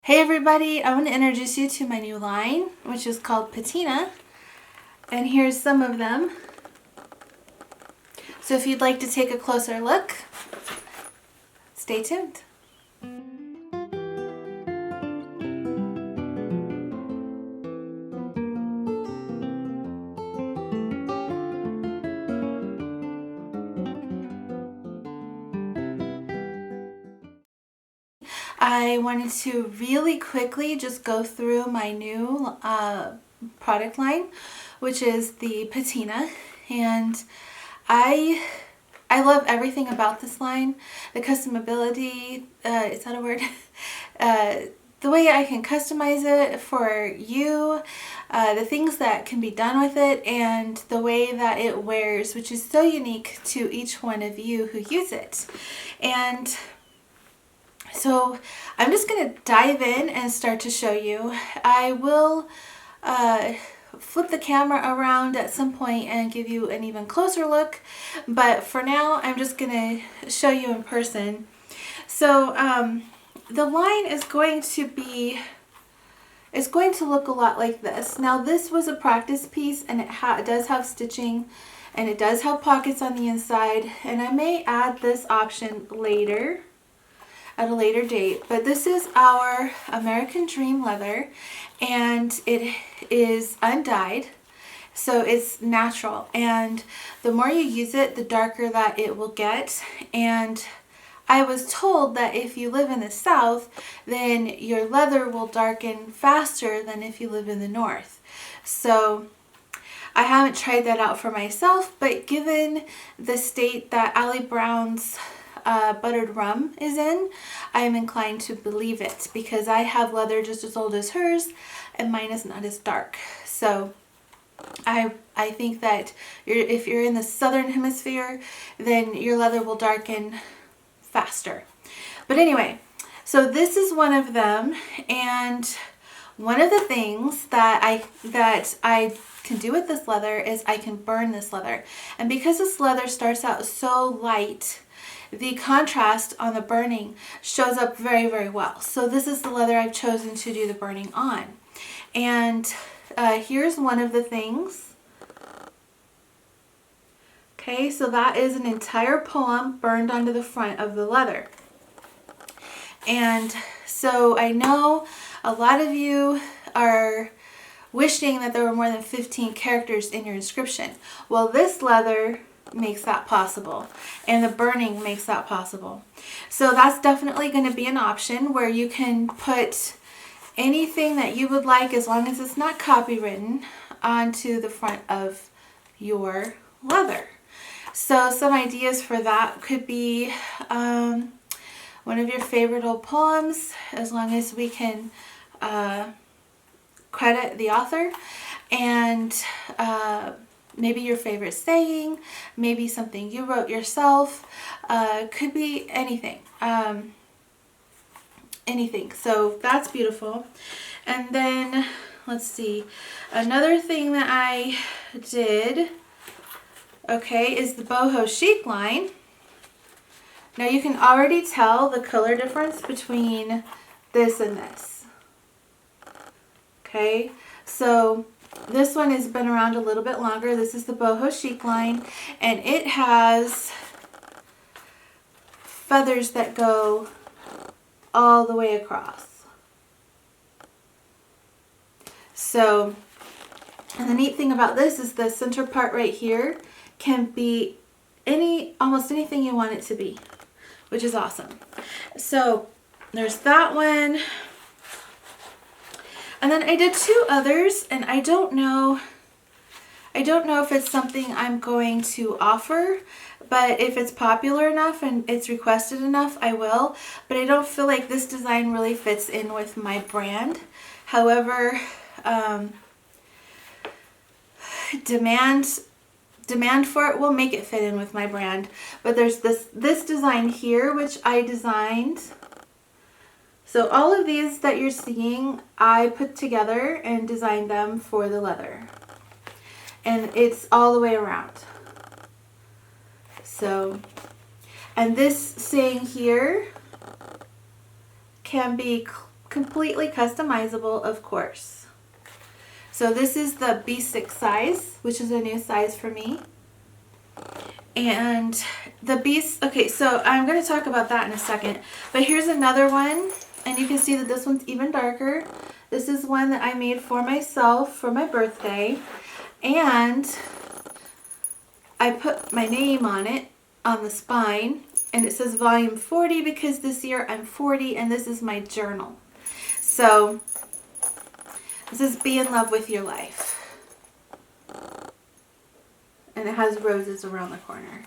Hey everybody, I want to introduce you to my new line, which is called Patina, and here's some of them. So if you'd like to take a closer look, stay tuned. I wanted to really quickly just go through my new product line, which is the Patina, and I love everything about this line. The customability, is that a word? The way I can customize it for you, the things that can be done with it, and the way that it wears, which is so unique to each one of you who use it. And so I'm just going to dive in and start to show you. I will flip the camera around at some point and give you an even closer look, but for now I'm just going to show you in person. So the line is going to look a lot like this. Now this was a practice piece, and it does have stitching, and it does have pockets on the inside, and I may add this option later at a later date, but this is our American Dream leather, and it is undyed, so it's natural, and the more you use it, the darker that it will get. And I was told that if you live in the South, then your leather will darken faster than if you live in the North. So I haven't tried that out for myself, but given the state that Allie Brown's buttered rum is in, I am inclined to believe it, because I have leather just as old as hers and mine is not as dark. So I think that if you're in the southern hemisphere, then your leather will darken faster. But anyway, so this is one of them, and one of the things that I can do with this leather is I can burn this leather. And because this leather starts out so light, the contrast on the burning shows up very, very well. So this is the leather I've chosen to do the burning on. And here's one of the things. Okay, so that is an entire poem burned onto the front of the leather. And so I know a lot of you are wishing that there were more than 15 characters in your inscription. Well, this leather makes that possible, and the burning makes that possible. So that's definitely going to be an option where you can put anything that you would like, as long as it's not copywritten, onto the front of your leather. So some ideas for that could be one of your favorite old poems, as long as we can credit the author, and maybe your favorite saying, maybe something you wrote yourself, could be anything. Anything. So that's beautiful. And then let's see, another thing that I did, okay, is the Boho Chic line. Now you can already tell the color difference between this and this. Okay, so this one has been around a little bit longer. This is the Boho Chic line, and it has feathers that go all the way across. So, and the neat thing about this is the center part right here can be almost anything you want it to be, which is awesome. So there's that one. And then I did two others, and I don't know if it's something I'm going to offer, but if it's popular enough and it's requested enough, I will. But I don't feel like this design really fits in with my brand. However, demand for it will make it fit in with my brand. But there's this design here, which I designed. So all of these that you're seeing, I put together and designed them for the leather. And it's all the way around. So, and this saying here can be completely customizable, of course. So this is the B6 size, which is a new size for me. And the okay, so I'm going to talk about that in a second. But here's another one, and you can see that this one's even darker. This is one that I made for myself for my birthday. And I put my name on it, on the spine, and it says volume 40 because this year I'm 40 and this is my journal. So this is Be in Love with Your Life. And it has roses around the corner.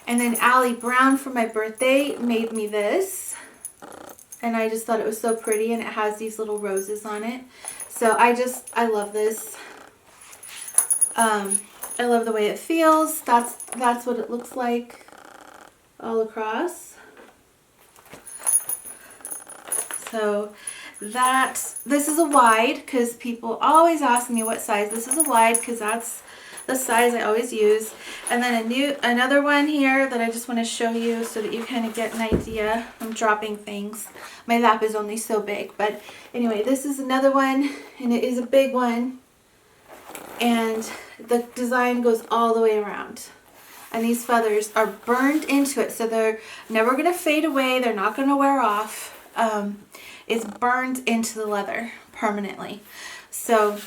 And then Allie Brown for my birthday made me this. And I just thought it was so pretty, and it has these little roses on it. So I love this. I love the way it feels. That's what it looks like all across. So this is a wide, because people always ask me what size. This is a wide because that's the size I always use. And then another one here that I just want to show you so that you kind of get an idea. I'm dropping things. My lap is only so big. But anyway, this is another one, and it is a big one. And the design goes all the way around. And these feathers are burned into it, so they're never going to fade away. They're not going to wear off. It's burned into the leather permanently. So,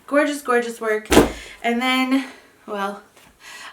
gorgeous, gorgeous work. And then, well,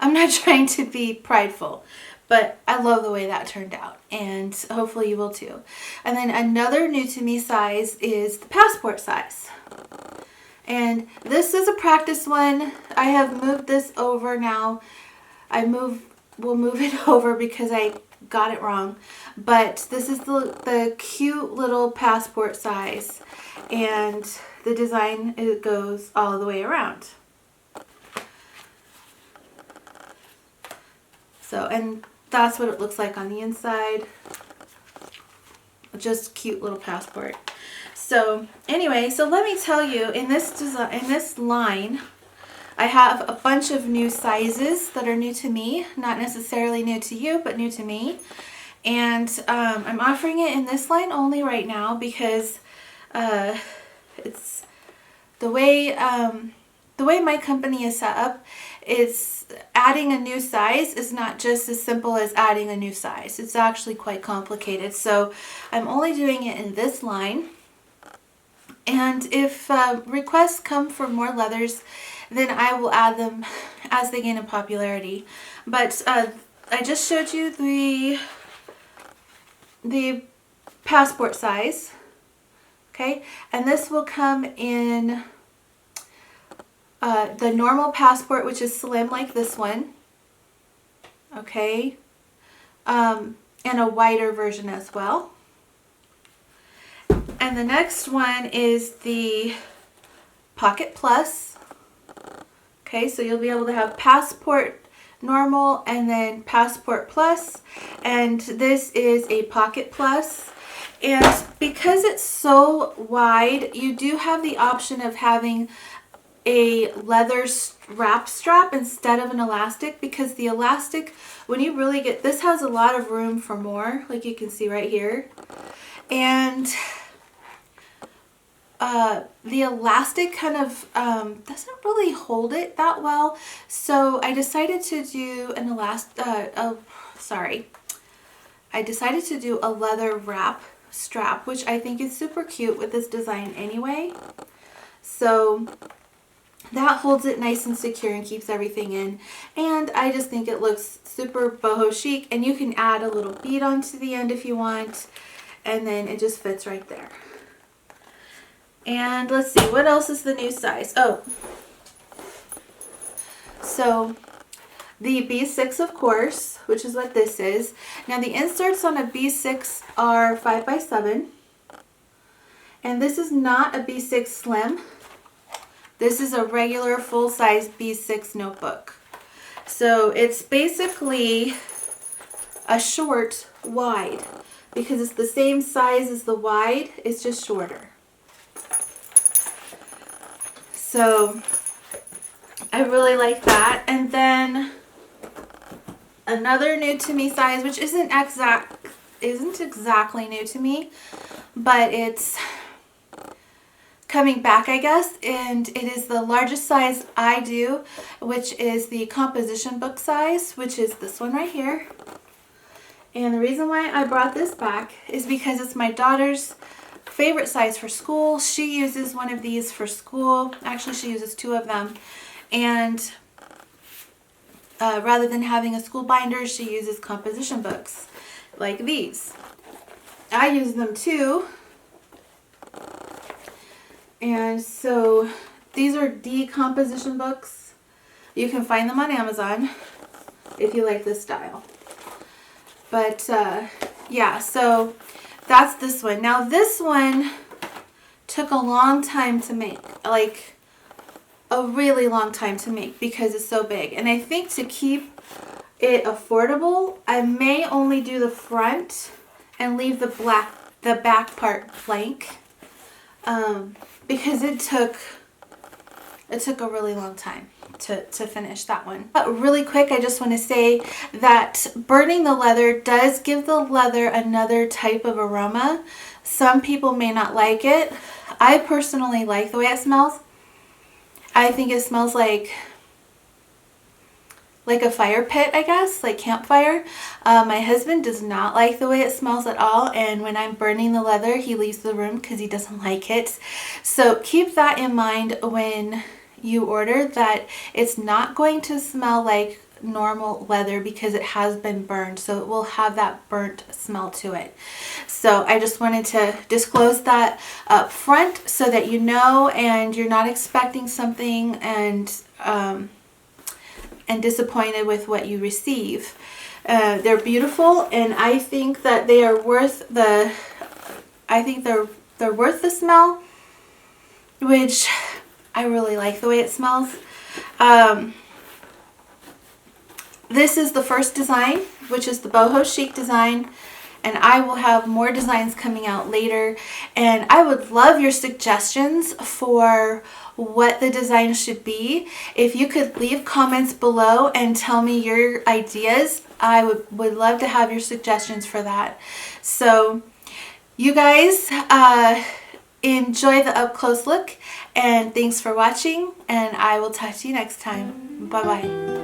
I'm not trying to be prideful, but I love the way that turned out, and hopefully you will too. And then another new to me size is the passport size. And this is a practice one. I have moved this over now. We'll move it over because I got it wrong. But this is the cute little passport size. And the design, it goes all the way around. So, and that's what it looks like on the inside. Just cute little passport. So anyway, so let me tell you, in this line, I have a bunch of new sizes that are new to me. Not necessarily new to you, but new to me. And I'm offering it in this line only right now because it's the way my company is set up. It's adding a new size is not just as simple as adding a new size. It's actually quite complicated. So I'm only doing it in this line. And if requests come for more leathers, then I will add them as they gain in popularity. But I just showed you the passport size, okay? And this will come in the normal passport, which is slim like this one, okay? And a wider version as well. And the next one is the Pocket Plus. Okay, so you'll be able to have Passport Normal and then Passport Plus. And this is a Pocket Plus. And because it's so wide, you do have the option of having a leather wrap strap instead of an elastic, because the elastic, when you really get, this has a lot of room for more, like you can see right here. And the elastic kind of doesn't really hold it that well, so I decided to do an I decided to do a leather wrap strap, which I think is super cute with this design anyway. So that holds it nice and secure and keeps everything in, and I just think it looks super boho chic. And you can add a little bead onto the end if you want, and then it just fits right there. And let's see, what else is the new size? Oh, so the B6, of course, which is what this is. Now the inserts on a B6 are 5x7, and this is not a B6 Slim. This is a regular full-size B6 notebook. So it's basically a short wide, because it's the same size as the wide, it's just shorter. So I really like that. And then another new to me size, which isn't isn't exactly new to me, but it's coming back, I guess, and it is the largest size I do, which is the composition book size, which is this one right here. And the reason why I brought this back is because it's my daughter's favorite size for school. She uses one of these for school. Actually, she uses 2 of them. And rather than having a school binder, she uses composition books like these. I use them too. And so these are decomposition books. You can find them on Amazon if you like this style. But yeah, so that's this one. Now this one took a long time to make, like a really long time to make because it's so big. And I think to keep it affordable, I may only do the front and leave the back part blank. Because it took a really long time to finish that one. But really quick, I just want to say that burning the leather does give the leather another type of aroma. Some people may not like it. I personally like the way it smells. I think it smells like a fire pit, I guess, like campfire. My husband does not like the way it smells at all, and when I'm burning the leather, he leaves the room because he doesn't like it. So keep that in mind when you order, that it's not going to smell like normal leather because it has been burned, so it will have that burnt smell to it. So I just wanted to disclose that up front so that you know and you're not expecting something and disappointed with what you receive. They're beautiful, and I think that they are worth the smell, which I really like the way it smells. This is the first design, which is the Boho Chic design, and I will have more designs coming out later, and I would love your suggestions for what the design should be. If you could leave comments below and tell me your ideas, I would love to have your suggestions for that. So you guys enjoy the up close look, and thanks for watching, and I will talk to you next time. Bye bye.